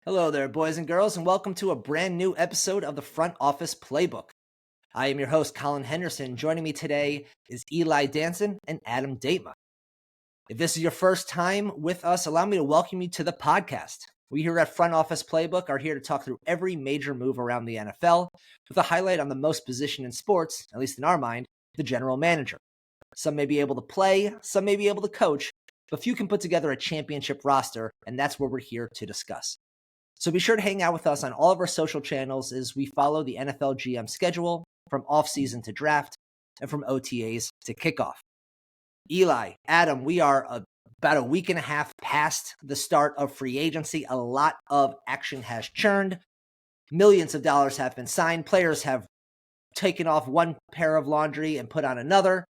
Hello there, boys and girls, and welcome to a brand new episode of the Front Office Playbook. I am your host, Colin Henderson. Joining me today is Eli Danson and Adam Datema. If this is your first time with us, allow me to welcome you to the podcast. We here at Front Office Playbook are here to talk through every major move around the NFL with a highlight on the most position in sports, at least in our mind, the general manager. Some may be able to play, some may be able to coach, but few can put together a championship roster, and that's what we're here to discuss. So be sure to hang out with us on all of our social channels as we follow the NFL GM schedule from offseason to draft and from OTAs to kickoff. Eli, Adam, we are about a week and a half past the start of free agency. A lot of action has churned. Millions of dollars have been signed. Players have taken off one pair of laundry and put on another.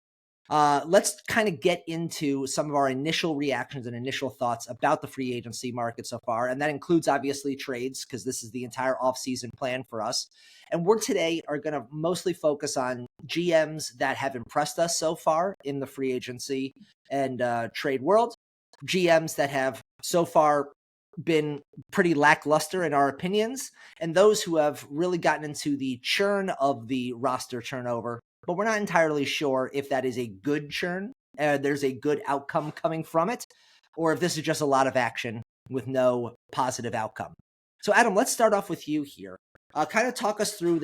Let's kind of get into some of our initial reactions and initial thoughts about the free agency market so far. And that includes obviously trades, because this is the entire offseason plan for us. And we're today are going to mostly focus on GMs that have impressed us so far in the free agency and trade world. GMs that have so far been pretty lackluster in our opinions, and those who have really gotten into the churn of the roster turnover, but we're not entirely sure if that is a good churn, there's a good outcome coming from it, or if this is just a lot of action with no positive outcome. So Adam, let's start off with you here. Kind of talk us through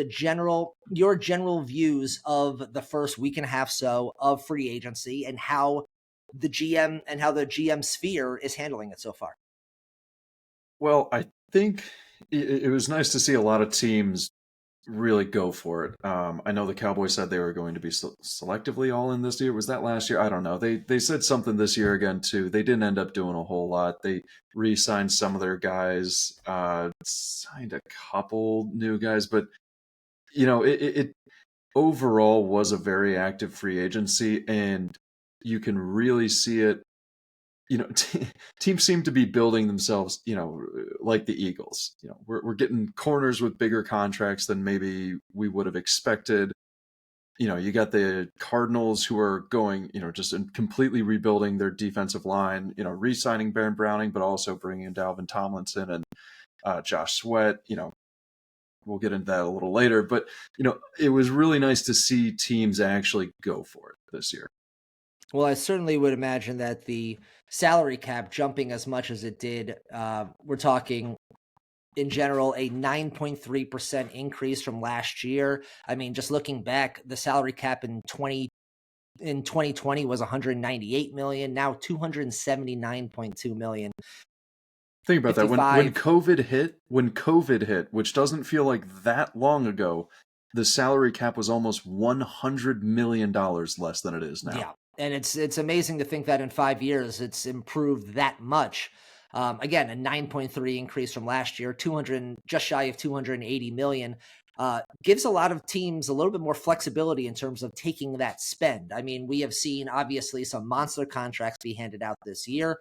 your general views of the first week and a half so of free agency and how the GM sphere is handling it so far. Well, I think it was nice to see a lot of teams really go for it. I know the Cowboys said they were going to be selectively all in this year. Was that last year? I don't know. They said something this year again too. They didn't end up doing a whole lot. They re-signed some of their guys, signed a couple new guys, but it overall was a very active free agency, and you can really see it. Teams seem to be building themselves, like the Eagles. We're getting corners with bigger contracts than maybe we would have expected. You got the Cardinals who are going, just completely rebuilding their defensive line, re-signing Baron Browning, but also bringing in Dalvin Tomlinson and Josh Sweat. We'll get into that a little later. But, it was really nice to see teams actually go for it this year. Well, I certainly would imagine that the salary cap jumping as much as it did, we're talking in general a 9.3% increase from last year. I mean, just looking back, the salary cap in 2020 was 198 million, now 279.2 million. Think about that. When COVID hit, which doesn't feel like that long ago, the salary cap was almost $100 million less than it is now. Yeah. And it's amazing to think that in 5 years, it's improved that much. Again, a 9.3 increase from last year, just shy of 280 million, gives a lot of teams a little bit more flexibility in terms of taking that spend. I mean, we have seen obviously some monster contracts be handed out this year.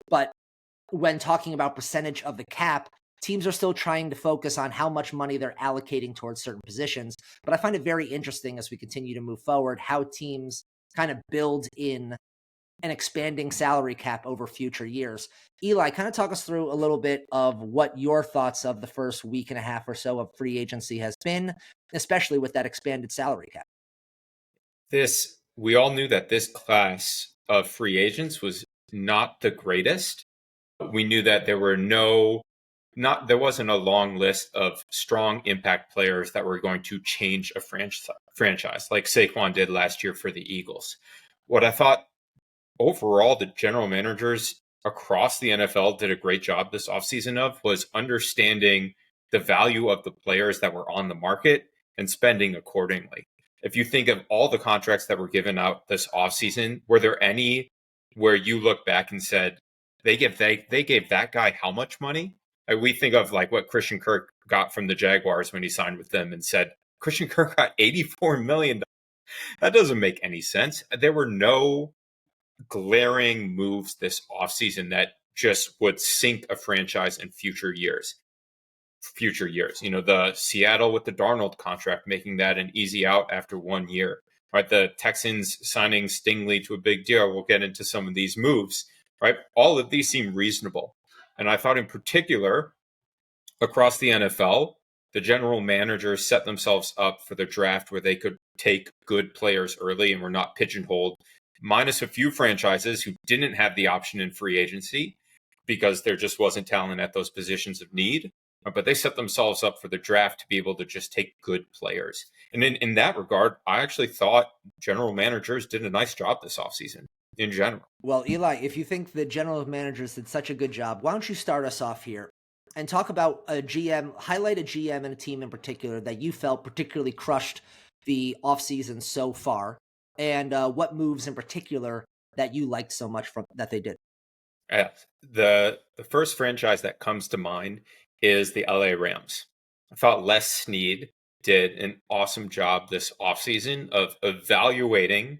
But when talking about percentage of the cap, teams are still trying to focus on how much money they're allocating towards certain positions. But I find it very interesting as we continue to move forward, how teams kind of build in an expanding salary cap over future years. Eli, kind of talk us through a little bit of what your thoughts of the first week and a half or so of free agency has been, especially with that expanded salary cap. We all knew that this class of free agents was not the greatest. We knew that there wasn't a long list of strong impact players that were going to change a franchise like Saquon did last year for the Eagles. What I thought overall the general managers across the NFL did a great job this offseason of was understanding the value of the players that were on the market and spending accordingly. If you think of all the contracts that were given out this offseason, were there any where you look back and said, they gave that guy how much money? We think of like what Christian Kirk got from the Jaguars when he signed with them and said, Christian Kirk got $84 million. That doesn't make any sense. There were no glaring moves this offseason that just would sink a franchise in future years. The Seattle with the Darnold contract, making that an easy out after 1 year. Right, the Texans signing Stingley to a big deal. We'll get into some of these moves. Right, all of these seem reasonable. And I thought in particular, across the NFL, the general managers set themselves up for the draft where they could take good players early and were not pigeonholed, minus a few franchises who didn't have the option in free agency because there just wasn't talent at those positions of need. But they set themselves up for the draft to be able to just take good players. And in that regard, I actually thought general managers did a nice job this offseason in general. Well, Eli, if you think the general managers did such a good job, why don't you start us off here and talk about a GM, highlight a GM and a team in particular that you felt particularly crushed the offseason so far, and what moves in particular that you liked so much from that they did. Yeah. The first franchise that comes to mind is the LA Rams. I thought Les Snead did an awesome job this offseason of evaluating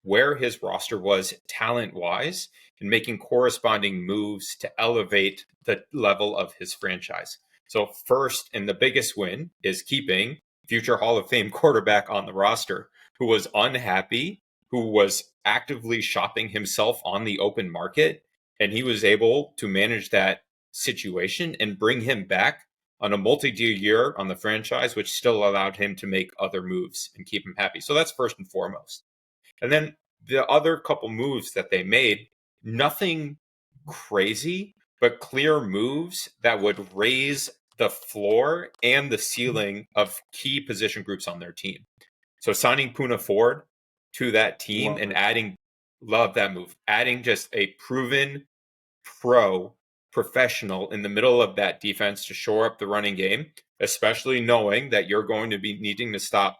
where his roster was talent wise and making corresponding moves to elevate the level of his franchise. So, first and the biggest win is keeping future Hall of Fame quarterback on the roster who was unhappy, who was actively shopping himself on the open market. And he was able to manage that situation and bring him back on a multi-year year on the franchise, which still allowed him to make other moves and keep him happy. So that's first and foremost. And then the other couple moves that they made, nothing crazy, but clear moves that would raise the floor and the ceiling of key position groups on their team. So signing Puna Ford to that team and adding, love that move, adding just a proven professional in the middle of that defense to shore up the running game, especially knowing that you're going to be needing to stop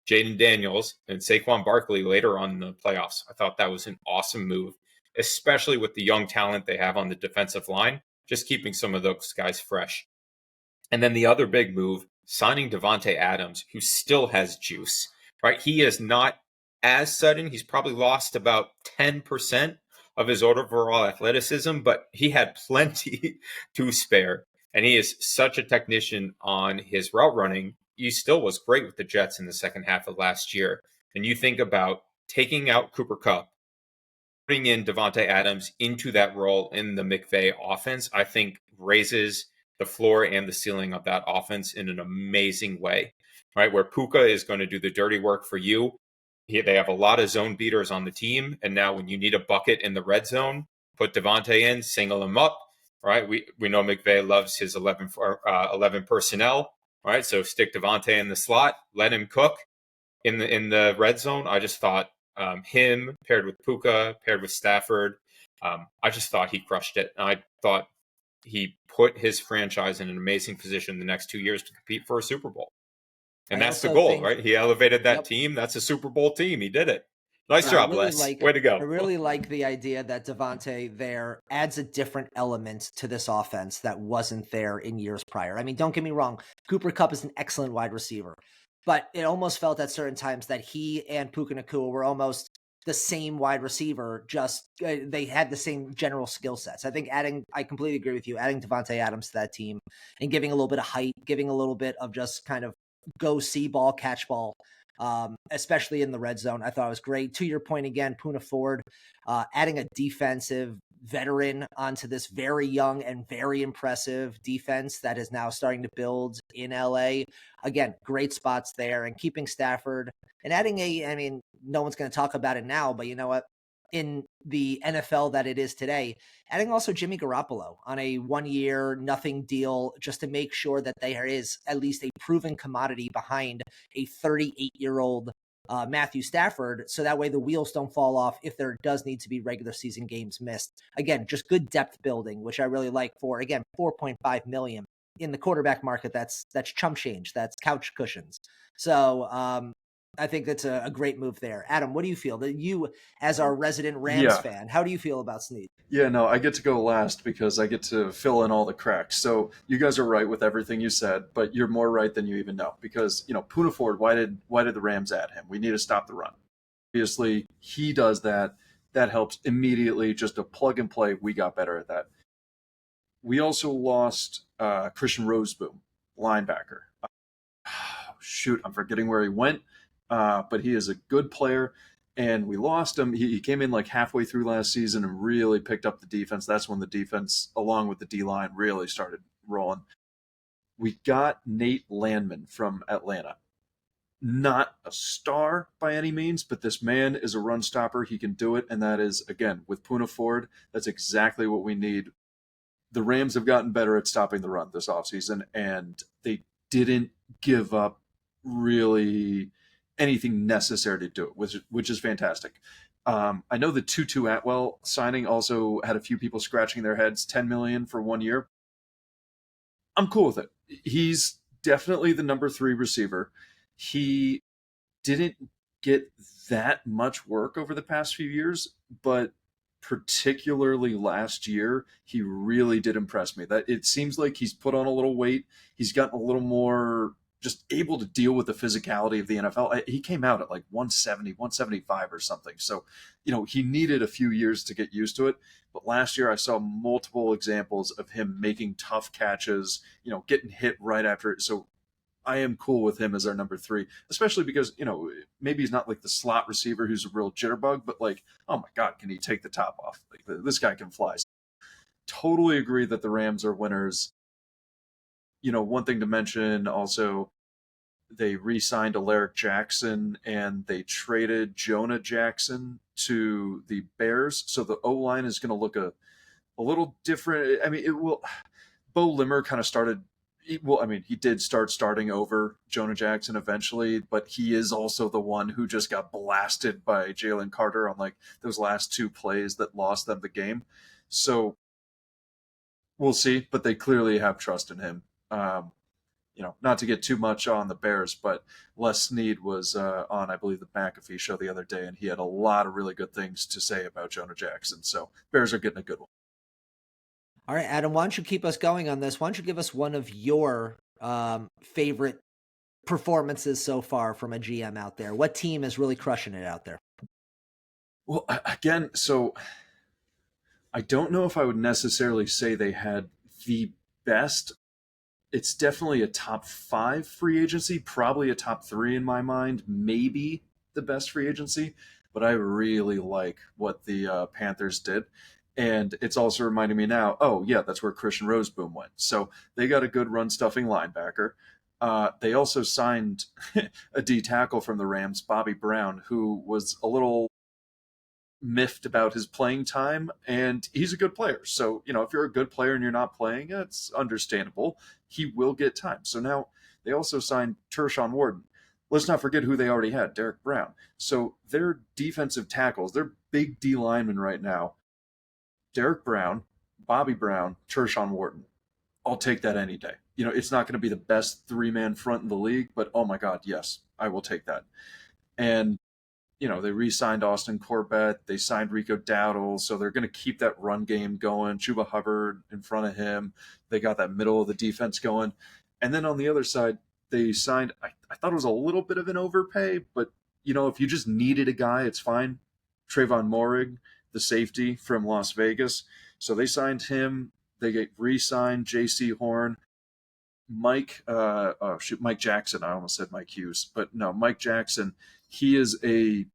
Jaden Daniels and Saquon Barkley later on in the playoffs. I thought that was an awesome move, especially with the young talent they have on the defensive line, just keeping some of those guys fresh. And then the other big move, signing Davante Adams, who still has juice, right? He is not as sudden. He's probably lost about 10% of his overall athleticism, but he had plenty to spare. And he is such a technician on his route running. He still was great with the Jets in the second half of last year. And you think about taking out Cooper Kupp, putting in Davante Adams into that role in the McVay offense, I think raises the floor and the ceiling of that offense in an amazing way, right? Where Puka is going to do the dirty work for you. They have a lot of zone beaters on the team. And now when you need a bucket in the red zone, put Davante in, single him up, right? We know McVay loves his 11 personnel, right? So stick Davante in the slot, let him cook in the red zone. I just thought him paired with Puka, paired with Stafford, I just thought he crushed it. And I thought he put his franchise in an amazing position the next 2 years to compete for a Super Bowl. And that's the goal, right? He elevated that team. That's a Super Bowl team. He did it. Nice job, Les. Way to go. I really like the idea that Davante there adds a different element to this offense that wasn't there in years prior. I mean, don't get me wrong. Cooper Kupp is an excellent wide receiver, but it almost felt at certain times that he and Puka Nacua were almost the same wide receiver, just they had the same general skill sets. I think I completely agree with you, adding Davante Adams to that team and giving a little bit of height, giving a little bit of just kind of go see ball, catch ball, especially in the red zone. I thought it was great. To your point again, Puna Ford, adding a defensive veteran onto this very young and very impressive defense that is now starting to build in LA. Again, great spots there, and keeping Stafford and adding no one's going to talk about it now, but you know what? In the NFL that it is today, adding also Jimmy Garoppolo on a 1-year nothing deal just to make sure that there is at least a proven commodity behind a 38-year-old Matthew Stafford, so that way the wheels don't fall off if there does need to be regular season games missed. Again, just good depth building, which I really like for, again, $4.5 million in the quarterback market. That's chump change. That's couch cushions. So I think that's a great move there. Adam, what do you feel? That you, as our resident Rams fan, how do you feel about Snead? Yeah, no, I get to go last because I get to fill in all the cracks. So you guys are right with everything you said, but you're more right than you even know because, Puna Ford, why did the Rams add him? We need to stop the run. Obviously, he does that. That helps immediately. Just a plug and play. We got better at that. We also lost Christian Roseboom, linebacker. Shoot, I'm forgetting where he went. But he is a good player, and we lost him. He came in like halfway through last season and really picked up the defense. That's when the defense, along with the D-line, really started rolling. We got Nate Landman from Atlanta. Not a star by any means, but this man is a run stopper. He can do it. And that is, again, with Puna Ford, that's exactly what we need. The Rams have gotten better at stopping the run this offseason, and they didn't give up really anything necessary to do it, which is fantastic. I know the Tutu Atwell signing also had a few people scratching their heads. $10 million for 1 year. I'm cool with it. He's definitely the number 3 receiver. He didn't get that much work over the past few years, but particularly last year, he really did impress me. That it seems like he's put on a little weight. He's gotten a little more just able to deal with the physicality of the NFL. He came out at like 170, 175 or something. So, he needed a few years to get used to it. But last year I saw multiple examples of him making tough catches, getting hit right after it. So I am cool with him as our number 3, especially because, maybe he's not like the slot receiver who's a real jitterbug, but like, oh my God, can he take the top off? Like, this guy can fly. Totally agree that the Rams are winners. One thing to mention also, they re-signed Alaric Jackson and they traded Jonah Jackson to the Bears. So the O-line is going to look a little different. I mean, it will. Bo Limmer kind of started. He did start starting over Jonah Jackson eventually, but he is also the one who just got blasted by Jalen Carter on like those last 2 plays that lost them the game. So we'll see, but they clearly have trust in him. Not to get too much on the Bears, but Les Snead was on, I believe, the McAfee show the other day, and he had a lot of really good things to say about Jonah Jackson. So Bears are getting a good one. All right, Adam, why don't you keep us going on this? Why don't you give us one of your favorite performances so far from a GM out there? What team is really crushing it out there? Well, again, so I don't know if I would necessarily say they had the best. It's definitely a top 5 free agency, probably a top 3 in my mind, maybe the best free agency. But I really like what the Panthers did. And it's also reminding me now, oh, yeah, that's where Christian Roseboom went. So they got a good run stuffing linebacker. They also signed a D tackle from the Rams, Bobby Brown, who was a little miffed about his playing time, and he's a good player. So, if you're a good player and you're not playing, it's understandable. He will get time. So now they also signed Tershawn Wharton. Let's not forget who they already had, Derek Brown. So their defensive tackles, they're big D linemen right now. Derek Brown, Bobby Brown, Tershawn Wharton. I'll take that any day. It's not going to be the best 3-man front in the league, but oh my God, yes, I will take that. And they re-signed Austin Corbett. They signed Rico Dowdle. So they're going to keep that run game going. Chuba Hubbard in front of him. They got that middle of the defense going. And then on the other side, they signed, I thought it was a little bit of an overpay, but, if you just needed a guy, it's fine. Trayvon Moehrig, the safety from Las Vegas. So they signed him. They re-signed J.C. Horn. Mike Jackson. I almost said Mike Hughes, but no, Mike Jackson. He is a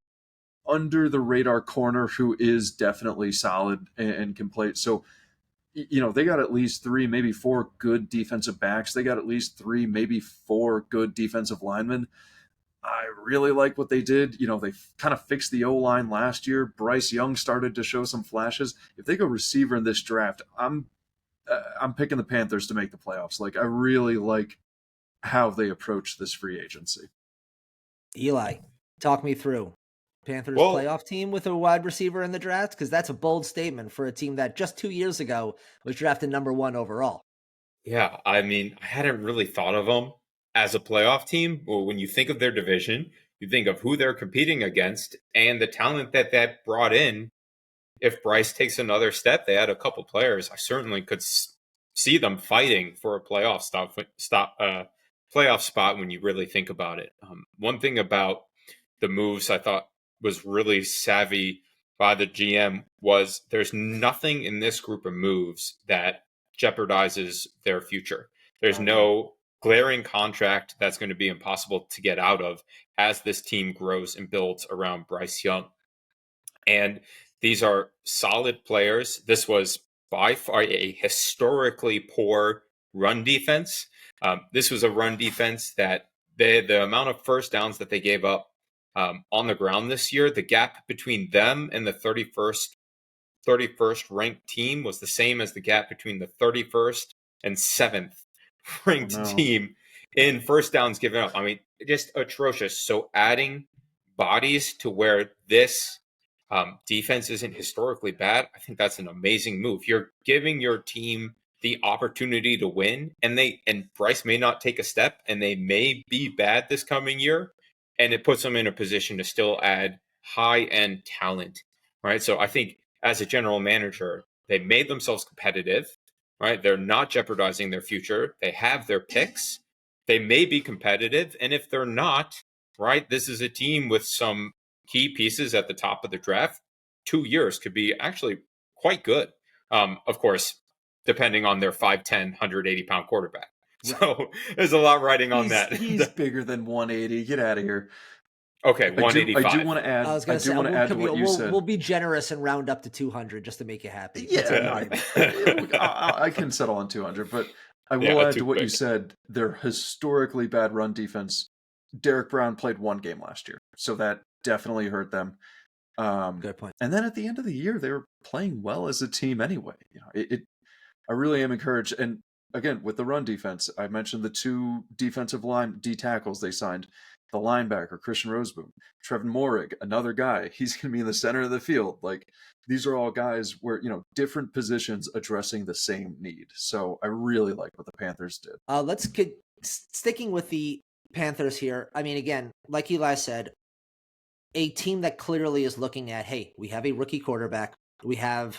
under the radar corner who is definitely solid and can play. So, they got at least 3, maybe 4 good defensive backs. They got at least 3, maybe 4 good defensive linemen. I really like what they did. They kind of fixed the O-line last year. Bryce Young started to show some flashes. If they go receiver in this draft, I'm picking the Panthers to make the playoffs. Like, I really like how they approach this free agency. Eli, talk me through Panthers playoff team with a wide receiver in the draft, because that's a bold statement for a team that just 2 years ago was drafted number 1 overall. Yeah, I hadn't really thought of them as a playoff team. Well, when you think of their division, you think of who they're competing against and the talent that brought in. If Bryce takes another step, they had a couple players. I certainly could see them fighting for a playoff playoff spot when you really think about it. One thing about the moves I thought was really savvy by the GM was there's nothing in this group of moves that jeopardizes their future. There's no glaring contract that's going to be impossible to get out of as this team grows and builds around Bryce Young. And these are solid players. This was by far a historically poor run defense. This was a run defense that the amount of first downs that they gave up on the ground this year, the gap between them and the 31st ranked team was the same as the gap between the 31st and 7th ranked team in first downs given up. I mean, just atrocious. So adding bodies to where this defense isn't historically bad, I think that's an amazing move. You're giving your team the opportunity to win, and Bryce may not take a step, and they may be bad this coming year, and it puts them in a position to still add high-end talent, right? So I think as a general manager, they made themselves competitive, right? They're not jeopardizing their future. They have their picks. They may be competitive, and if they're not, right, this is a team with some key pieces at the top of the draft. 2 years could be actually quite good. Of course, depending on their 5'10", 180-pound quarterback. So there's a lot riding on that. He's bigger than 180. Get out of here. Okay, 185. I do want to add. I do want to add to what you said. We'll be generous and round up to 200 just to make you happy. Yeah, I can settle on 200, but I will add to what you said. Their historically bad run defense. Derek Brown played one game last year, so that definitely hurt them. Good point. And then at the end of the year, they were playing well as a team anyway. You know, I really am encouraged. And again, with the run defense, I mentioned the 2 defensive line D tackles they signed. The linebacker, Christian Roseboom, Trevin Morig, another guy. He's going to be in the center of the field. Like, these are all guys where, you know, different positions addressing the same need. So I really like what the Panthers did. Let's get sticking with the Panthers here. I mean, again, like Eli said, a team that clearly is looking at, hey, we have a rookie quarterback. We have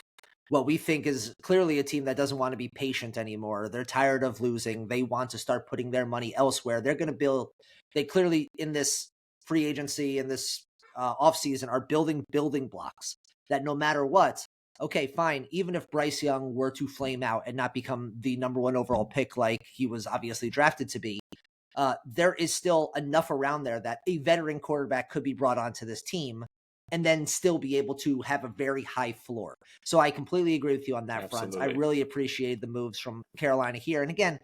what we think is clearly a team that doesn't want to be patient anymore. They're tired of losing. They want to start putting their money elsewhere. They're going to build. They clearly, in this free agency, in this offseason, are building blocks that no matter what, okay, fine, even if Bryce Young were to flame out and not become the number 1 overall pick like he was obviously drafted to be, there is still enough around there that a veteran quarterback could be brought onto this team and then still be able to have a very high floor. So I completely agree with you on that front. I really appreciate the moves from Carolina here. And again,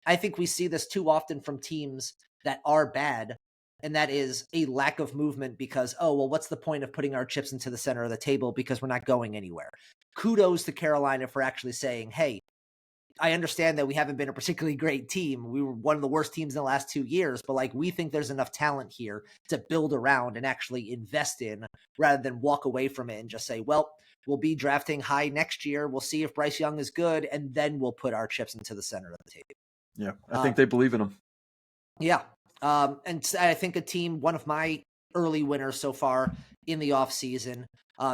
I think we see this too often from teams that are bad, and that is a lack of movement because, oh, well, what's the point of putting our chips into the center of the table because we're not going anywhere? Kudos to Carolina for actually saying, hey, I understand that we haven't been a particularly great team. We were one of the worst teams in the last 2 years, but like we think there's enough talent here to build around and actually invest in rather than walk away from it and just say, well, we'll be drafting high next year. We'll see if Bryce Young is good, and then we'll put our chips into the center of the table. Yeah, I think they believe in him. Yeah. And I think a team, one of my early winners so far in the offseason,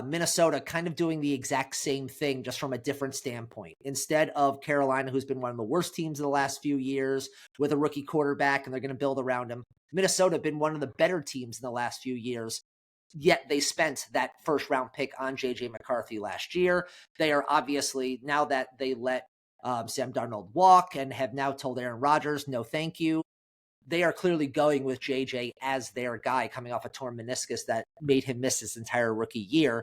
Minnesota kind of doing the exact same thing, just from a different standpoint. Instead of Carolina, who's been one of the worst teams in the last few years with a rookie quarterback, and they're going to build around him, Minnesota been one of the better teams in the last few years, yet they spent that first-round pick on J.J. McCarthy last year. They are obviously, now that they let Sam Darnold walk and have now told Aaron Rodgers, no thank you, they are clearly going with JJ as their guy coming off a torn meniscus that made him miss his entire rookie year.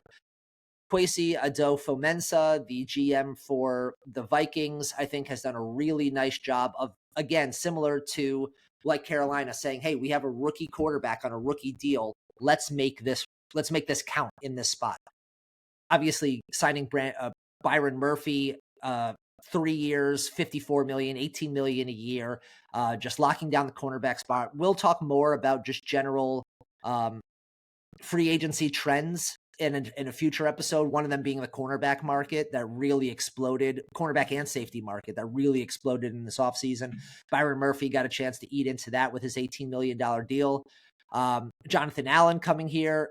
Kwesi Adofo-Mensah, the GM for the Vikings, I think has done a really nice job of, again, similar to like Carolina, saying, hey, we have a rookie quarterback on a rookie deal. Let's make this count in this spot. Obviously, signing Byron Murphy, 3 years, $54 million, $18 million a year, just locking down the cornerback spot. We'll talk more about just general free agency trends in a future episode, one of them being the cornerback market that really exploded, cornerback and safety market that really exploded in this offseason. Byron Murphy got a chance to eat into that with his $18 million deal. Jonathan Allen coming here.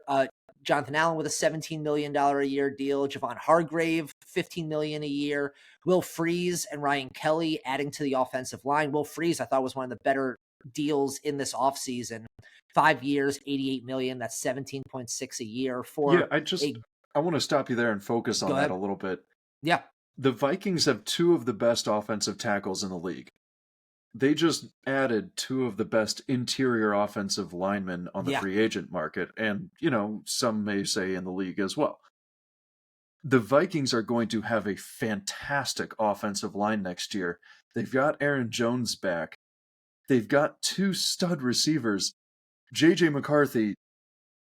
Jonathan Allen with a $17 million a year deal. Javon Hargrave, $15 million a year. Will Freeze and Ryan Kelly adding to the offensive line. Will Freeze, I thought, was one of the better deals in this offseason. 5 years, $88 million. That's 17.6 a year for. Yeah, I want to stop you there and focus on that a little bit. Yeah. The Vikings have 2 of the best offensive tackles in the league. They just added 2 of the best interior offensive linemen on the free agent market, and, you know, some may say in the league as well. The Vikings are going to have a fantastic offensive line next year, They've got Aaron Jones back. They've got 2 stud receivers. J.J. McCarthy,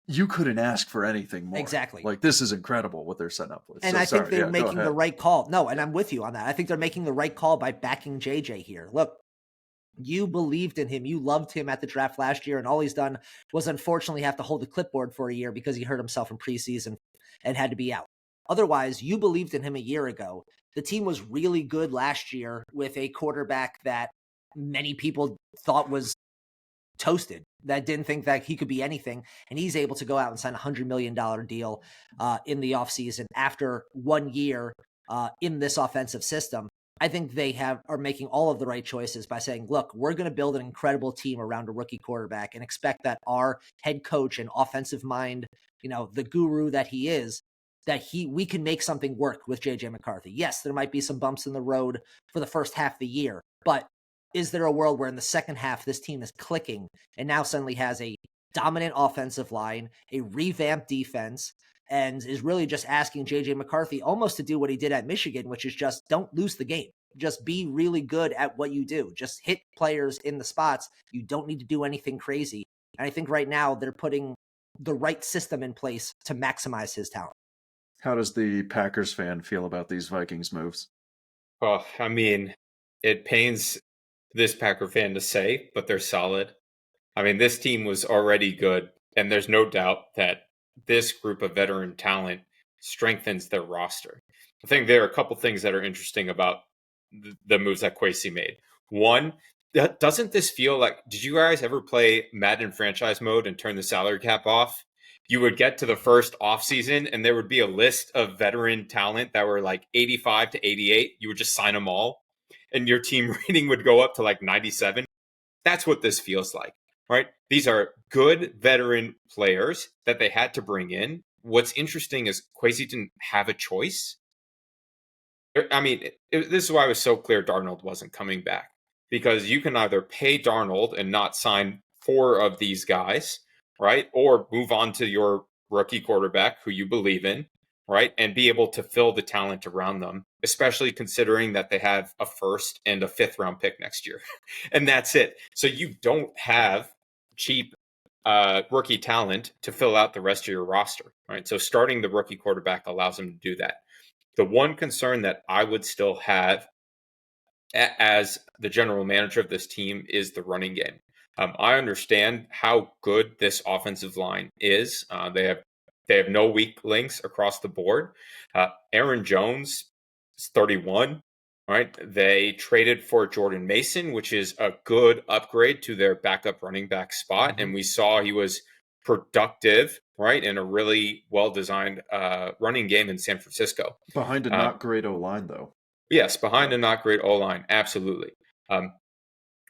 you couldn't ask for anything more. Exactly. Like, this is incredible what they're setting up with. And so, I think sorry, they're go making the ahead. right call. No, and I'm with you on that. I think they're making the right call by backing JJ here. Look, you believed in him. You loved him at the draft last year, and all he's done was unfortunately have to hold the clipboard for a year because he hurt himself in preseason and had to be out. Otherwise, you believed in him a year ago. The team was really good last year with a quarterback that many people thought was toasted, that didn't think that he could be anything. And he's able to go out and sign a $100 million deal in the offseason after 1 year in this offensive system. I think they are making all of the right choices by saying, look, we're going to build an incredible team around a rookie quarterback and expect that our head coach and offensive mind, the guru that he is, that we can make something work with JJ McCarthy. Yes, there might be some bumps in the road for the first half of the year, but is there a world where in the second half this team is clicking and now suddenly has a dominant offensive line, a revamped defense, and is really just asking JJ McCarthy almost to do what he did at Michigan, which is just don't lose the game. Just be really good at what you do. Just hit players in the spots. You don't need to do anything crazy. And I think right now they're putting the right system in place to maximize his talent. How does the Packers fan feel about these Vikings moves? Well, I mean, it pains this Packer fan to say, but they're solid. I mean, this team was already good, and there's no doubt that this group of veteran talent strengthens their roster. I think there are a couple things that are interesting about the moves that Kwesi made. One, doesn't this feel like, did you guys ever play Madden franchise mode and turn the salary cap off? You would get to the first offseason and there would be a list of veteran talent that were like 85 to 88. You would just sign them all and your team rating would go up to like 97. That's what this feels like, right? These are good veteran players that they had to bring in. What's interesting is Kwesi didn't have a choice. I mean, this is why it was so clear Darnold wasn't coming back, because you can either pay Darnold and not sign 4 of these guys, right? Or move on to your rookie quarterback who you believe in, right? And be able to fill the talent around them, especially considering that they have a 1st and a 5th round pick next year. And that's it. So you don't have cheap rookie talent to fill out the rest of your roster, right? So starting the rookie quarterback allows them to do that. The one concern that I would still have as the general manager of this team is the running game. I understand how good this offensive line is. They have no weak links across the board. Aaron Jones is 31, right? They traded for Jordan Mason, which is a good upgrade to their backup running back spot. Mm-hmm. And we saw he was productive, right, in a really well-designed running game in San Francisco. Behind a not great O-line, though. Yes, behind a not great O-line, absolutely.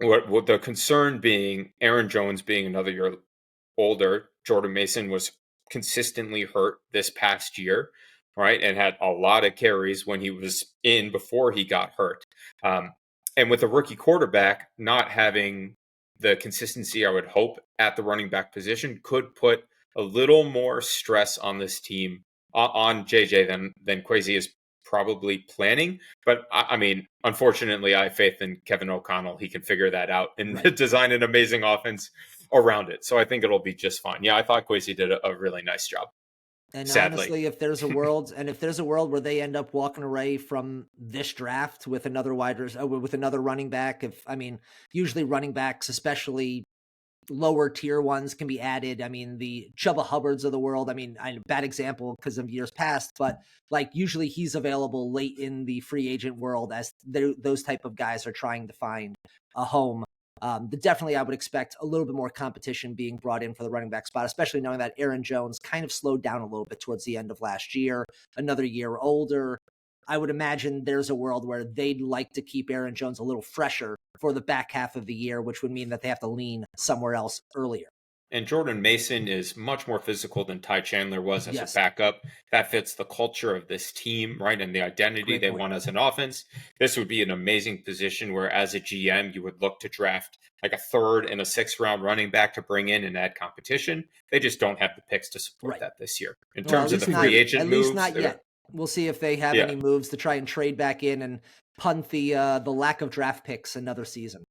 What the concern being Aaron Jones being another year older, Jordan Mason was consistently hurt this past year, right, and had a lot of carries when he was in before he got hurt. And with a rookie quarterback not having the consistency I would hope at the running back position could put a little more stress on this team, on JJ than Kwesi is probably planning. But I mean, unfortunately, I have faith in Kevin O'Connell. He can figure that out and design an amazing offense around it. So I think it'll be just fine. Yeah, I thought Kwesi did a really nice job. And sadly. Honestly, if there's a world, where they end up walking away from this draft with another with another running back, usually running backs, especially lower tier ones, can be added. I mean, the Chubba Hubbards of the world. I mean, bad example because of years past, but like usually he's available late in the free agent world as those type of guys are trying to find a home. Definitely, I would expect a little bit more competition being brought in for the running back spot, especially knowing that Aaron Jones kind of slowed down a little bit towards the end of last year, another year older. I would imagine there's a world where they'd like to keep Aaron Jones a little fresher for the back half of the year, which would mean that they have to lean somewhere else earlier. And Jordan Mason is much more physical than Ty Chandler was as a backup. That fits the culture of this team, right? And the identity they want as an offense. This would be an amazing position where, as a GM, you would look to draft like a 3rd and a 6th round running back to bring in and add competition. They just don't have the picks to support that this year. In terms of the free agent moves, at least not yet. We'll see if they have any moves to try and trade back in and punt the lack of draft picks another season.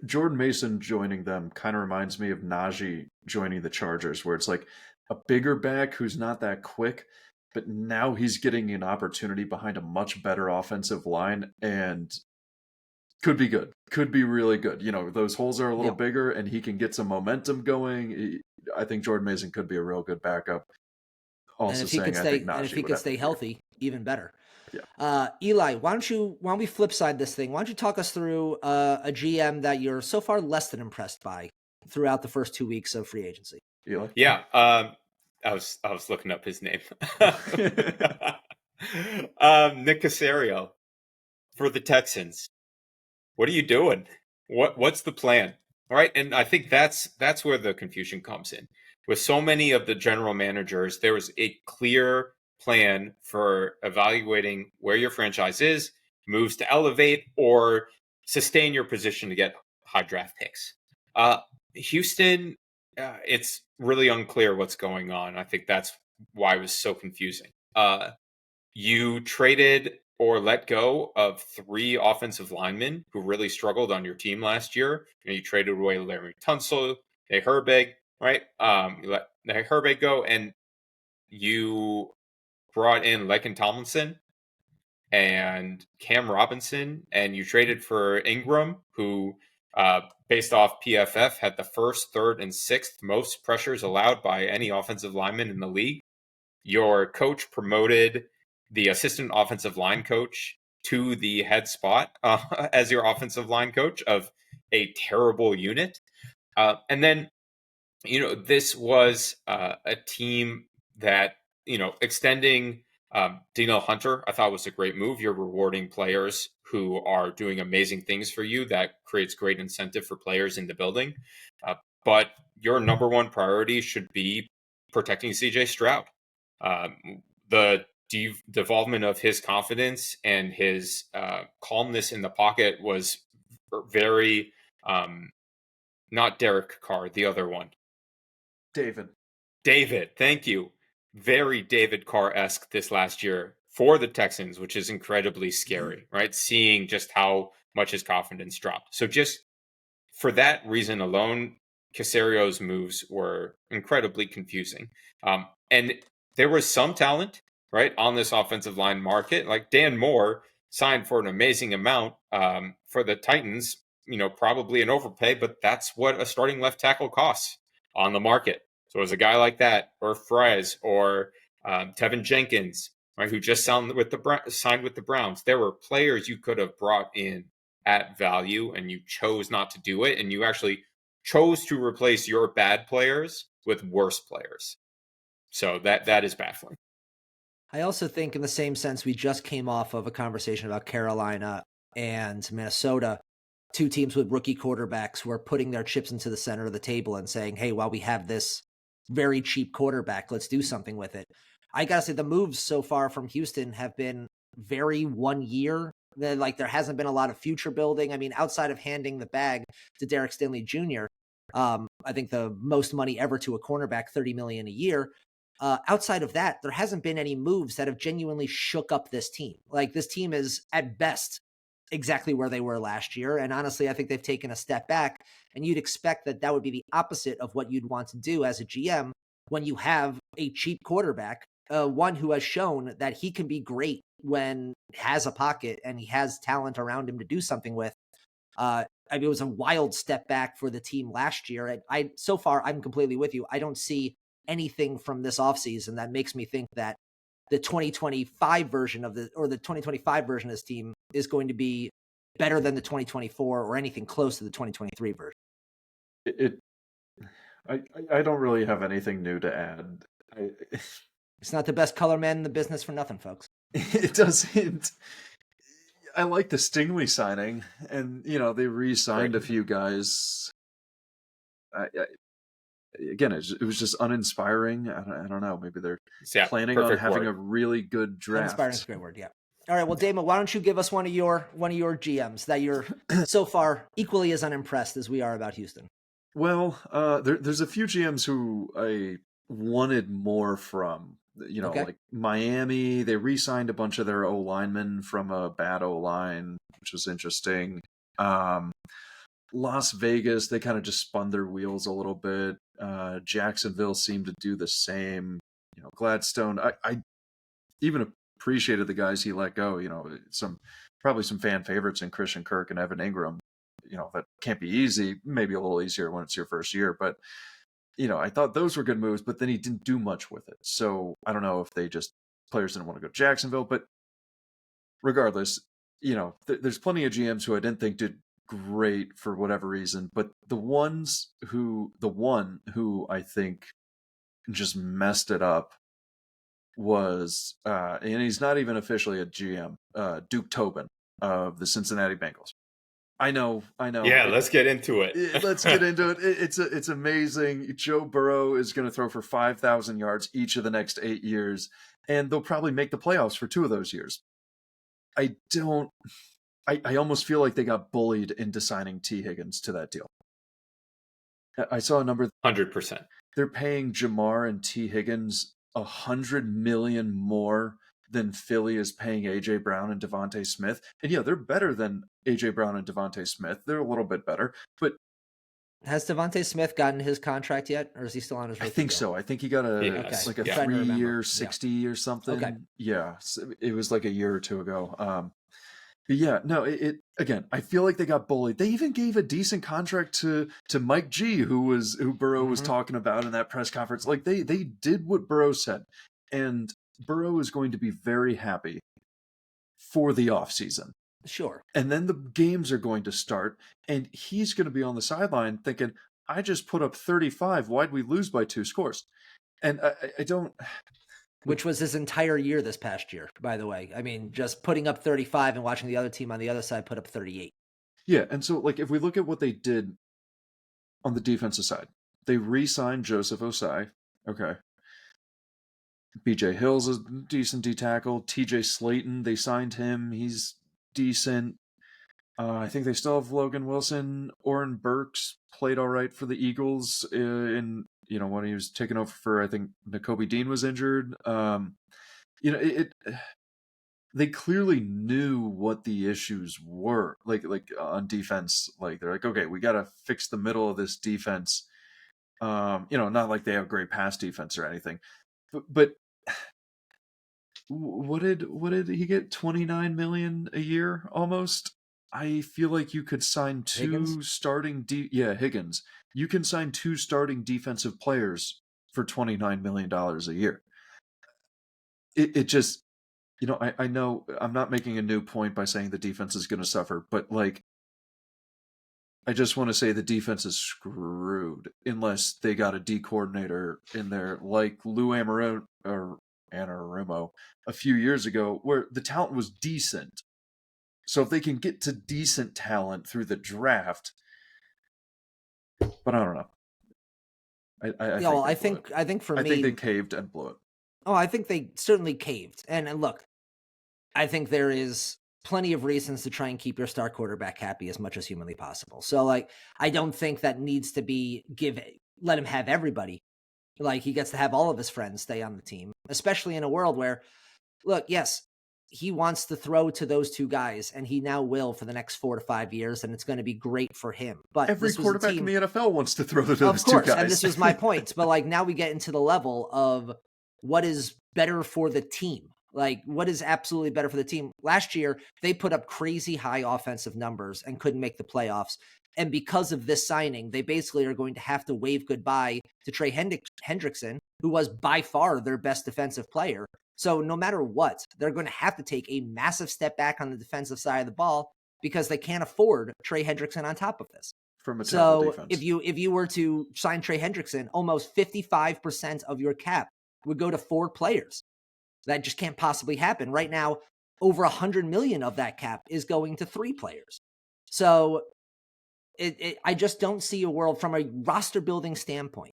Jordan Mason joining them kind of reminds me of Najee joining the Chargers, where it's like a bigger back who's not that quick, but now he's getting an opportunity behind a much better offensive line and could be good, could be really good. Those holes are a little bigger and he can get some momentum going. I think Jordan Mason could be a real good backup. Also and if he saying, could stay, and if he could stay healthy, even better. Yeah. Eli, why don't we flip side this thing? Why don't you talk us through a GM that you're so far less than impressed by throughout the first 2 weeks of free agency? Eli? Yeah. I was looking up his name. Nick Caserio for the Texans. What are you doing? What's the plan? All right. And I think that's where the confusion comes in. With so many of the general managers, there was a clear plan for evaluating where your franchise is, moves to elevate or sustain your position to get high draft picks. Houston, it's really unclear what's going on. I think that's why it was so confusing. You traded or let go of 3 offensive linemen who really struggled on your team last year. You traded away Larry Tunsil, Nate Herbig, right? You let Nate Herbig go, and you brought in Laken Tomlinson and Cam Robinson, and you traded for Ingram, who, based off PFF, had the first, third, and sixth most pressures allowed by any offensive lineman in the league. Your coach promoted the assistant offensive line coach to the head spot as your offensive line coach of a terrible unit. And then, this was a team that, extending Dino Hunter, I thought was a great move. You're rewarding players who are doing amazing things for you. That creates great incentive for players in the building. But your number one priority should be protecting CJ Stroud. The devolvement of his confidence and his calmness in the pocket was very, not Derek Carr, the other one. David, thank you. Very David Carr-esque this last year for the Texans, which is incredibly scary, right? Seeing just how much his confidence dropped. So just for that reason alone, Casario's moves were incredibly confusing. And there was some talent, right, on this offensive line market. Like Dan Moore signed for an amazing amount for the Titans, probably an overpay, but that's what a starting left tackle costs on the market. So it was a guy like that, or Fries, or Tevin Jenkins, right, who just signed with the Browns. There were players you could have brought in at value, and you chose not to do it, and you actually chose to replace your bad players with worse players. So that is baffling. I also think in the same sense, we just came off of a conversation about Carolina and Minnesota, 2 teams with rookie quarterbacks who are putting their chips into the center of the table and saying, hey, while we have this very cheap quarterback, let's do something with it. I gotta say the moves so far from Houston have been very 1 year. Like there hasn't been a lot of future building. I mean, outside of handing the bag to Derek Stingley Jr., I think the most money ever to a cornerback, $30 million a year. Outside of that, there hasn't been any moves that have genuinely shook up this team. Like this team is at best exactly where they were last year. And honestly, I think they've taken a step back, and you'd expect that would be the opposite of what you'd want to do as a GM when you have a cheap quarterback, one who has shown that he can be great when he has a pocket and he has talent around him to do something with. I mean, it was a wild step back for the team last year. And so far, I'm completely with you. I don't see anything from this offseason that makes me think that the 2025 version of the 2025 version of this team is going to be better than the 2024 or anything close to the 2023 version. I don't really have anything new to add. It's not the best color man in the business for nothing, folks. It doesn't. I like the Stingley signing, and they re-signed a few guys. Again, it was just uninspiring. I don't know. Maybe they're planning on having a really good draft. Uninspiring is a great word. Yeah. All right. Well, Damon, why don't you give us one of your GMs that you're so far equally as unimpressed as we are about Houston? Well, there's a few GMs who I wanted more from, Okay. Like Miami, they re-signed a bunch of their O linemen from a bad O line, which was interesting. Las Vegas, they kind of just spun their wheels a little bit. Jacksonville seemed to do the same. Gladstone, I even appreciated the guys he let go. Probably some fan favorites in Christian Kirk and Evan Ingram. That can't be easy. Maybe a little easier when it's your first year, but I thought those were good moves, but then he didn't do much with it. So I don't know if players didn't want to go to Jacksonville, but regardless, there's plenty of GMs who I didn't think did great for whatever reason, but the one who I think just messed it up was, and he's not even officially a GM, Duke Tobin of the Cincinnati Bengals. I know. Yeah, let's get into it. Let's get into it. It's amazing. Joe Burrow is going to throw for 5,000 yards each of the next 8 years, and they'll probably make the playoffs for 2 of those years. I almost feel like they got bullied into signing T. Higgins to that deal. I saw a number. 100%. They're paying Jamar and T. Higgins $100 million more than Philly is paying AJ Brown and Devontae Smith. And yeah, they're better than AJ Brown and Devontae Smith. They're a little bit better, but has Devontae Smith gotten his contract yet, or is he still on his rookie I think deal? so. I think he got a 3-year 60 or something. Okay. Yeah, so it was like a year or two ago. But yeah, no, it again, I feel like they got bullied. They even gave a decent contract to Mike G, who Burrow was talking about in that press conference. Like they did what Burrow said. And Burrow is going to be very happy for the offseason. Sure. And then the games are going to start, and he's going to be on the sideline thinking, I just put up 35. Why'd we lose by 2 scores? And I don't... Which was his entire year this past year, by the way. I mean, just putting up 35 and watching the other team on the other side put up 38. Yeah, and so like if we look at what they did on the defensive side, they re-signed Joseph Osai. Okay. BJ Hill's a decent D-tackle. TJ Slayton, they signed him. He's decent. I think they still have Logan Wilson. Oren Burks played all right for the Eagles when he was taking over for, I think, Nakobe Dean was injured. They clearly knew what the issues were, like on defense. Like they're like, okay, we got to fix the middle of this defense. Not like they have great pass defense or anything, but what did he get? 29 million a year almost. I feel like you could sign 2 Higgins? starting Higgins. You can sign 2 starting defensive players for $29 million a year. It just, I know I'm not making a new point by saying the defense is going to suffer, but like, I just want to say the defense is screwed unless they got a D coordinator in there like Lou Anarumo a few years ago, where the talent was decent. So if they can get to decent talent through the draft, but I don't know. I think they caved and blew it. Oh, I think they certainly caved. And look, I think there is plenty of reasons to try and keep your star quarterback happy as much as humanly possible. So like, I don't think that needs to be let him have everybody. Like he gets to have all of his friends stay on the team, especially in a world where, look, yes, he wants to throw to those 2 guys, and he now will for the next 4 to 5 years, and it's going to be great for him. But every quarterback in the NFL wants to throw to those 2 guys. Of course, and this was my point. But like now we get into the level of what is better for the team. Like what is absolutely better for the team. Last year, they put up crazy high offensive numbers and couldn't make the playoffs. And because of this signing, they basically are going to have to wave goodbye to Trey Hendrickson, who was by far their best defensive player. So no matter what, they're going to have to take a massive step back on the defensive side of the ball because they can't afford Trey Hendrickson on top of this. So if you were to sign Trey Hendrickson, almost 55% of your cap would go to 4 players. That just can't possibly happen. Right now, over $100 million of that cap is going to 3 players. So I just don't see a world from a roster building standpoint.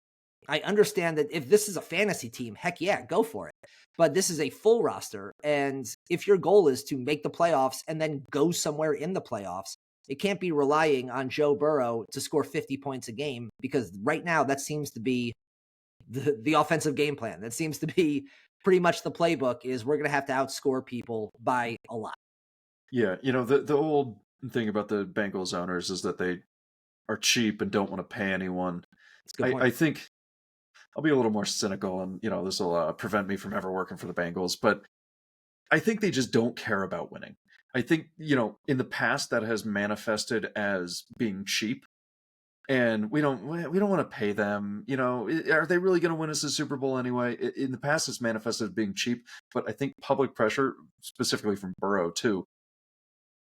I understand that if this is a fantasy team, heck yeah, go for it. But this is a full roster. And if your goal is to make the playoffs and then go somewhere in the playoffs, it can't be relying on Joe Burrow to score 50 points a game, because right now that seems to be the offensive game plan. That seems to be pretty much the playbook is we're going to have to outscore people by a lot. Yeah, the old thing about the Bengals owners is that they are cheap and don't want to pay anyone. That's a good point. I think I'll be a little more cynical, and this will prevent me from ever working for the Bengals, but I think they just don't care about winning. I think in the past that has manifested as being cheap, and we don't want to pay them. Are they really going to win us a Super Bowl anyway? In the past, it's manifested as being cheap, but I think public pressure, specifically from Burrow too,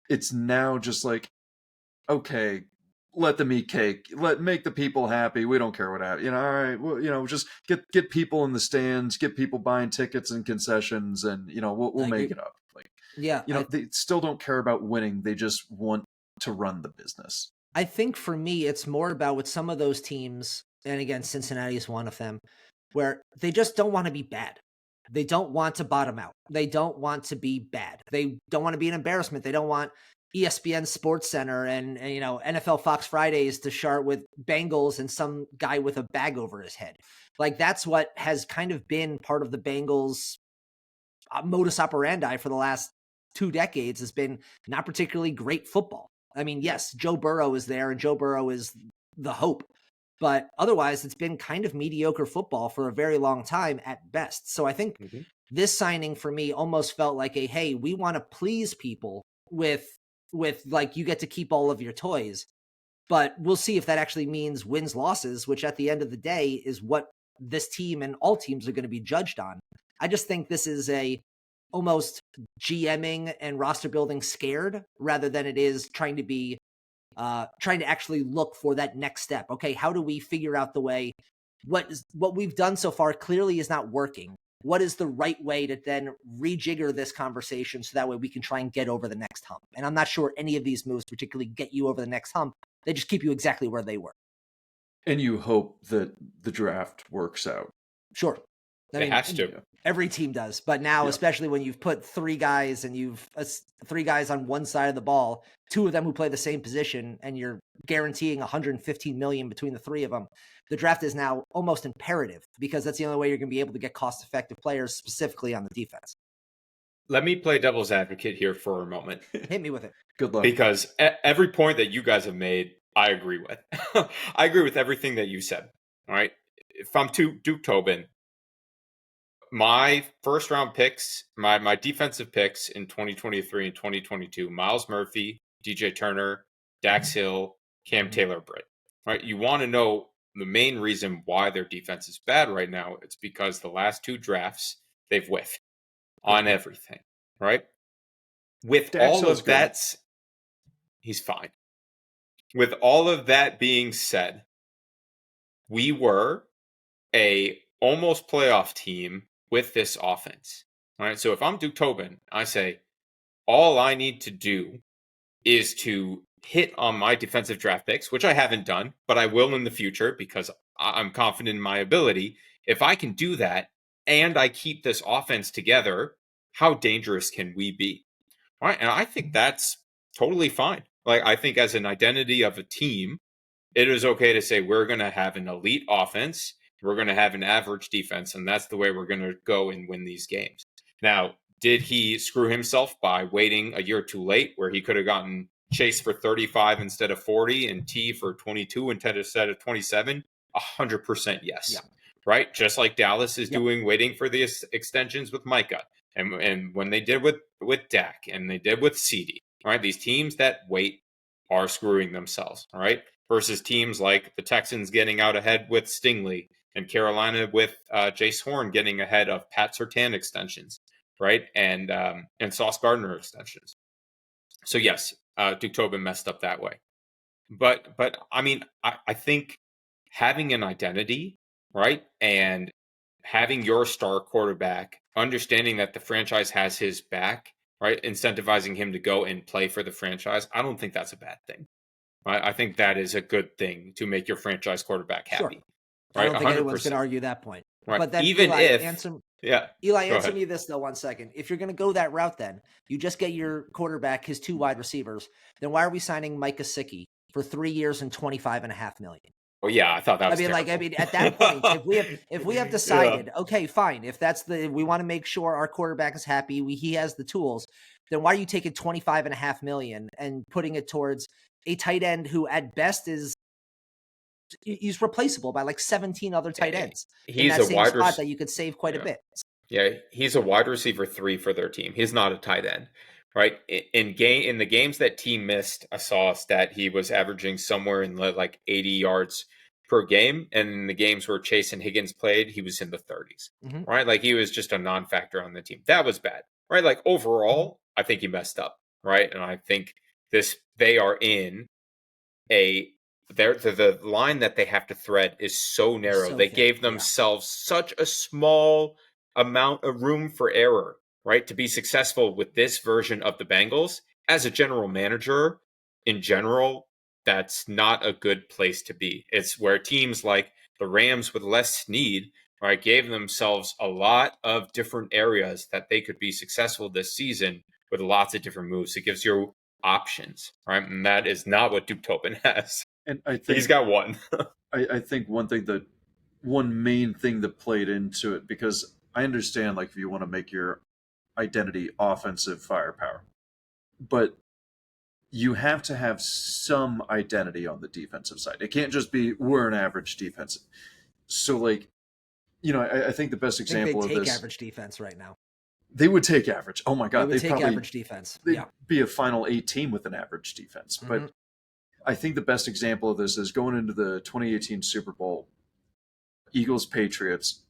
it's now just like, okay, let them eat cake. Make the people happy. We don't care what happens. All right. Well, just get people in the stands, get people buying tickets and concessions, and we'll make it up. Like, yeah, they still don't care about winning. They just want to run the business. I think for me, it's more about with some of those teams, and again, Cincinnati is one of them, where they just don't want to be bad. They don't want to bottom out. They don't want to be bad. They don't want to be an embarrassment. They don't want ESPN Sports Center and NFL Fox Fridays to start with Bengals and some guy with a bag over his head. Like, that's what has kind of been part of the Bengals modus operandi for the last 2 decades, has been not particularly great football. I mean, yes, Joe Burrow is there and Joe Burrow is the hope, but otherwise it's been kind of mediocre football for a very long time at best. So I think this signing for me almost felt like hey, we want to please people with like, you get to keep all of your toys, but we'll see if that actually means wins, losses, which at the end of the day is what this team and all teams are going to be judged on. I just think this is almost GMing and roster building scared rather than it is trying to actually look for that next step. Okay, how do we figure out the way? What we've done so far clearly is not working. What is the right way to then rejigger this conversation so that way we can try and get over the next hump? And I'm not sure any of these moves particularly get you over the next hump. They just keep you exactly where they were. And you hope that the draft works out. Sure. It has to. Every team does. But now, especially when you've put 3 guys and you've 3 guys on one side of the ball, 2 of them who play the same position, and you're guaranteeing $115 million between the 3 of them, the draft is now almost imperative because that's the only way you're going to be able to get cost-effective players, specifically on the defense. Let me play devil's advocate here for a moment. Hit me with it. Good luck. Because every point that you guys have made, I agree with. I agree with everything that you said. All right. If I'm Duke Tobin, my first round picks, my defensive picks in 2023 and 2022, Miles Murphy, DJ Turner, Dax Hill, Cam Taylor-Britt. Right? You want to know the main reason why their defense is bad right now. It's because the last 2 drafts they've whiffed on everything. Right? With Dax all Hill's of that, he's fine. With all of that being said, we were a almost playoff team with this offense. All right. So if I'm Duke Tobin, I say, all I need to do is to hit on my defensive draft picks, which I haven't done, but I will in the future because I'm confident in my ability. If I can do that and I keep this offense together, how dangerous can we be? All right. And I think that's totally fine. Like, I think as an identity of a team, it is okay to say we're going to have an elite offense. We're going to have an average defense, and that's the way we're going to go and win these games. Now, did he screw himself by waiting a year too late where he could have gotten Chase for 35 instead of 40 and T for 22 instead of 27? 100% yes. Yeah. Right? Just like Dallas is doing, waiting for the extensions with Micah. And when they did with Dak and they did with CD. All right? These teams that wait are screwing themselves. All right? Versus teams like the Texans getting out ahead with Stingley and Carolina with Jace Horn getting ahead of Pat Surtain extensions, right? And Sauce Gardner extensions. So yes, Duke Tobin messed up that way. But I mean, I think having an identity, right, and having your star quarterback, understanding that the franchise has his back, right, incentivizing him to go and play for the franchise, I don't think that's a bad thing. I think that is a good thing to make your franchise quarterback happy. Sure. Right? I don't think anyone's going to argue that point. Right. But then even Eli, if Eli, answer me this though 1 second. If you're going to go that route, then you just get your quarterback, his 2 wide receivers. Then why are we signing Mike Gesicki for 3 years and $25.5 million? Oh yeah, I thought that I was mean, terrible. at that point, if we have decided, Yeah. okay, fine, if that's we want to make sure our quarterback is happy, he has the tools, then why are you taking 25.5 million and putting it towards a tight end who at best he's replaceable by like 17 other tight Eh, ends in He's that a same wide spot receiver. that you could save quite a Yeah. bit. Yeah, he's a wide receiver 3 for their team. He's not a tight end, right? In the games that team missed, I saw a stat he was averaging somewhere in the like 80 yards per game, and in the games where Chase and Higgins played, he was in the 30s, Mhm. right? Like he was just a non-factor on the team. That was bad, right? Like overall, I think he messed up, right? And I think they are in a the line that they have to thread is so narrow. So They thin, gave yeah. themselves such a small amount of room for error, right? To be successful with this version of the Bengals as a general manager in general, that's not a good place to be. It's where teams like the Rams with less need, right, gave themselves a lot of different areas that they could be successful this season with lots of different moves. It gives you options, right? And that is not what Duke Tobin has. And I He's think got one. I think one main thing that played into it, because I understand like if you want to make your identity offensive firepower, but you have to have some identity on the defensive side. It can't just be we're an average defense. So like, I think the best I think they example of take this, average defense right now. they would take average. Oh my They god, would take average defense. they'd Yeah. be a final 8 team with an average defense. Mhm. But I think the best example of this is going into the 2018 Super Bowl, Eagles Patriots.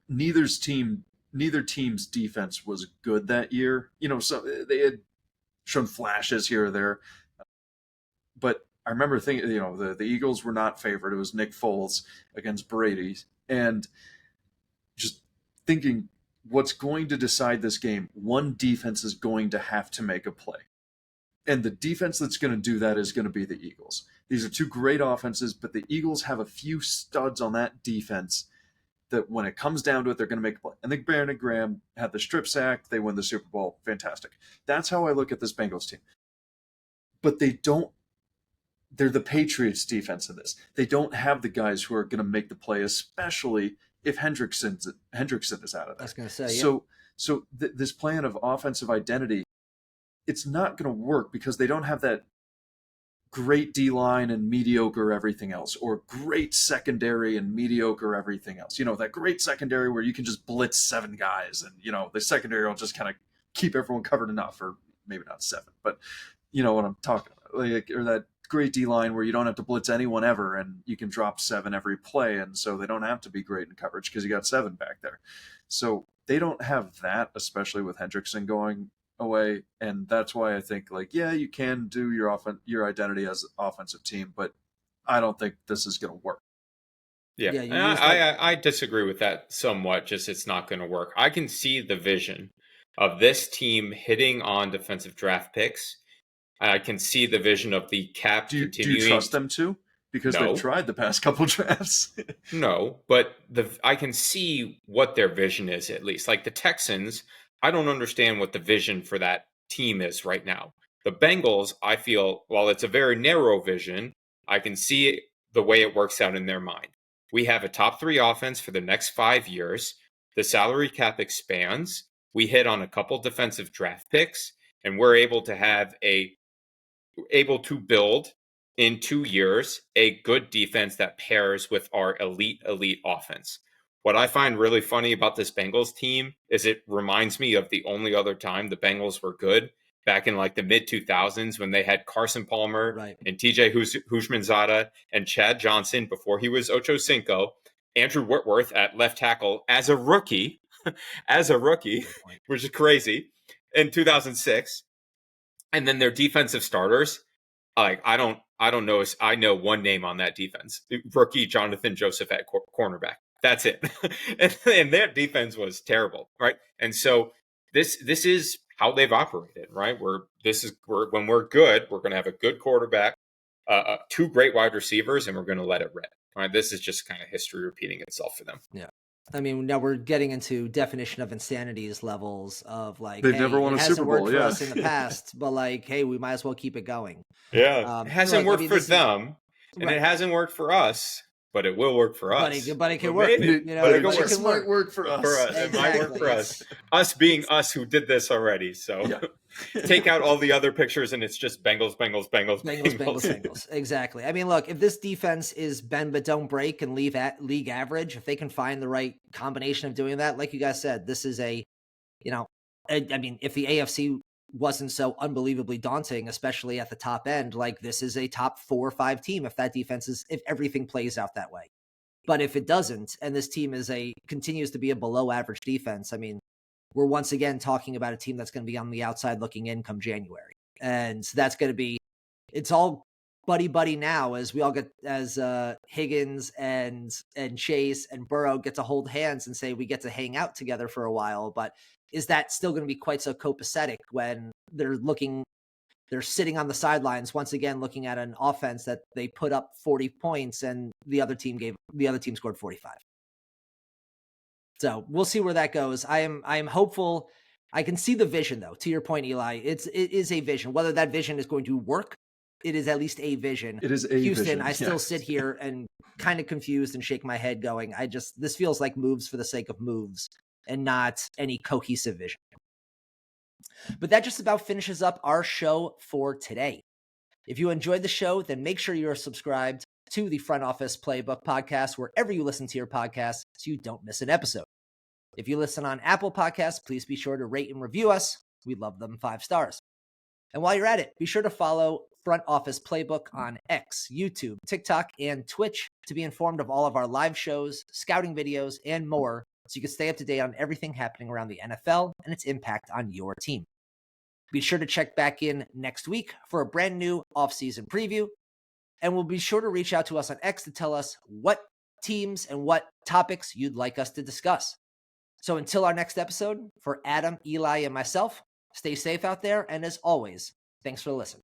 Neither team's defense was good that year. So they had shown flashes here or there, but I remember thinking, the Eagles were not favored. It was Nick Foles against Brady, and just thinking, what's going to decide this game? One defense is going to have to make a play, and the defense that's going to do that is going to be the Eagles. These are two great offenses, but the Eagles have a few studs on that defense that when it comes down to it, they're going to make a play. And I think Brandon Graham had the strip sack. They win the Super Bowl. Fantastic. That's how I look at this Bengals team. But they're the Patriots defense in this. They don't have the guys who are going to make the play, especially if Hendrickson is out of there. I was going to say, So this plan of offensive identity, it's not going to work because they don't have that great D-line and mediocre everything else, or great secondary and mediocre everything else. That great secondary where you can just blitz 7 guys and, the secondary will just kind of keep everyone covered enough, or maybe not 7, but you know what I'm talking about. Or that great D-line where you don't have to blitz anyone ever and you can drop 7 every play, and so they don't have to be great in coverage because you got 7 back there. So they don't have that, especially with Hendrickson going away, and that's why I think you can do your identity as an offensive team, but I don't think this is going to work. Yeah, Yeah, you and use that. I disagree with that somewhat. Just it's not going to work. I can see the vision of this team hitting on defensive draft picks. I can see the vision of the cap Do you continuing. trust them to? Because No. they've tried the past couple drafts. No, but I can see what their vision is at least. Like the Texans, I don't understand what the vision for that team is right now. The Bengals, I feel, while it's a very narrow vision, I can see the way it works out in their mind. We have a top 3 offense for the next 5 years. The salary cap expands. We hit on a couple defensive draft picks, and we're able to build in 2 years a good defense that pairs with our elite offense. What I find really funny about this Bengals team is it reminds me of the only other time the Bengals were good, back in like the mid 2000s when they had Carson Palmer Right. and TJ Houshmandzadeh and Chad Johnson before he was Ocho Cinco, Andrew Whitworth at left tackle as a rookie, which is crazy, in 2006. And then their defensive starters, like I don't know. I know one name on that defense: rookie Jonathan Joseph at cornerback. That's it. and their defense was terrible, right? And so this is how they've operated, right? When we're good, we're going to have a good quarterback, 2 great wide receivers, and we're going to let it rip. Right? This is just kind of history repeating itself for them. Yeah. I mean, now we're getting into definition of insanities levels of like, They've hey, never won it a hasn't Super worked Bowl, for yeah. us in the past, but like, hey, we might as well keep it going. Yeah, it hasn't worked for them. And it hasn't worked for us, but it will work for us. But it can work. Maybe. You know, But it just might work for us. It might work for us. Us being us who did this already. So Yeah. take out all the other pictures and it's just Bengals, Bengals, Bengals, Bengals. Bengals. Exactly. I mean, look, if this defense is bend but don't break and leave at league average, if they can find the right combination of doing that, like you guys said, this is a, you know, I mean, if the AFC wasn't so unbelievably daunting, especially at the top end, like this is a top 4 or 5 team if that defense is, if everything plays out that way. But if it doesn't, and this team continues to be a below average defense, I mean, we're once again talking about a team that's going to be on the outside looking in come January. And that's going to be, it's all buddy now as we all get, as Higgins and Chase and Burrow get to hold hands and say we get to hang out together for a while. But is that still going to be quite so copacetic when they're sitting on the sidelines once again looking at an offense that they put up 40 points and the other team scored 45. So we'll see where that goes. I am hopeful. I can see the vision though. To your point, Eli, it is a vision. Whether that vision is going to work, it is at least a vision. It is a Houston, vision. I still sit here and kind of confused and shake my head going, this feels like moves for the sake of moves and not any cohesive vision. But that just about finishes up our show for today. If you enjoyed the show, then make sure you're subscribed to the Front Office Playbook podcast wherever you listen to your podcasts so you don't miss an episode. If you listen on Apple Podcasts, please be sure to rate and review us. We love them 5 stars. And while you're at it, be sure to follow Front Office Playbook on X, YouTube, TikTok, and Twitch to be informed of all of our live shows, scouting videos, and more so you can stay up to date on everything happening around the NFL and its impact on your team. Be sure to check back in next week for a brand new offseason preview, and we'll be sure to reach out to us on X to tell us what teams and what topics you'd like us to discuss. So until our next episode, for Adam, Eli, and myself, stay safe out there, and as always, thanks for listening.